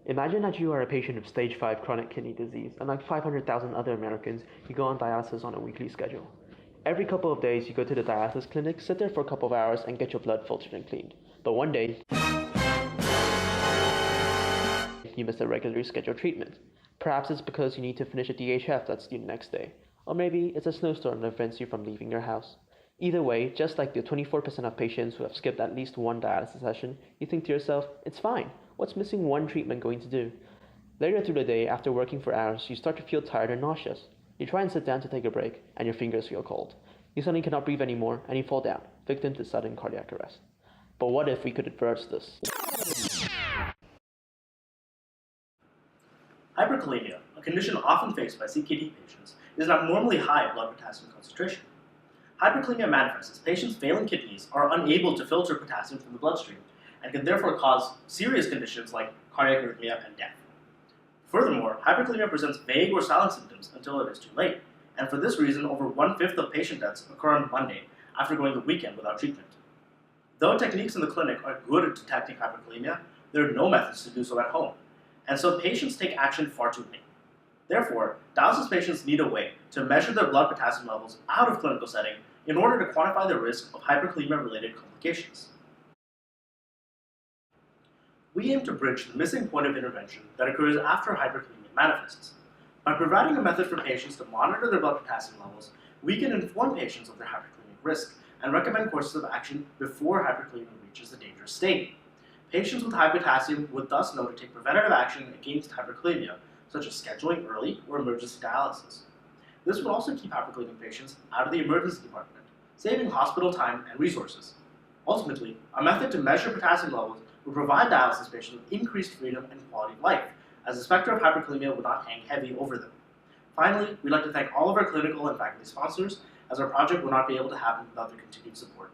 Imagine that you are a patient of stage 5 chronic kidney disease, and like 500,000 other Americans, you go on dialysis on a weekly schedule. Every couple of days, you go to the dialysis clinic, sit there for a couple of hours, and get your blood filtered and cleaned. But one day, you miss a regularly scheduled treatment. Perhaps it's because you need to finish a DHF that's due the next day. Or maybe it's a snowstorm that prevents you from leaving your house. Either way, just like the 24% of patients who have skipped at least one dialysis session, you think to yourself, it's fine. What's missing one treatment going to do? Later through the day, after working for hours, you start to feel tired and nauseous. You try and sit down to take a break, and your fingers feel cold. You suddenly cannot breathe anymore, and you fall down, victim to sudden cardiac arrest. But what if we could reverse this? Hyperkalemia, a condition often faced by CKD patients, is an abnormally high blood potassium concentration. Hyperkalemia manifests as patients' failing kidneys are unable to filter potassium from the bloodstream and can therefore cause serious conditions like cardiac arrhythmia and death. Furthermore, hyperkalemia presents vague or silent symptoms until it is too late, and for this reason, over 1/5 of patient deaths occur on Monday after going the weekend without treatment. Though techniques in the clinic are good at detecting hyperkalemia, there are no methods to do so at home, and so patients take action far too late. Therefore, dialysis patients need a way to measure their blood potassium levels out of clinical setting in order to quantify the risk of hyperkalemia-related complications. We aim to bridge the missing point of intervention that occurs after hyperkalemia manifests. By providing a method for patients to monitor their blood potassium levels, we can inform patients of their hyperkalemic risk and recommend courses of action before hyperkalemia reaches a dangerous state. Patients with high potassium would thus know to take preventative action against hyperkalemia, such as scheduling early or emergency dialysis. This would also keep hyperkalemic patients out of the emergency department, saving hospital time and resources. Ultimately, a method to measure potassium levels would provide dialysis patients with increased freedom and quality of life, as the specter of hyperkalemia would not hang heavy over them. Finally, we'd like to thank all of our clinical and faculty sponsors, as our project would not be able to happen without their continued support.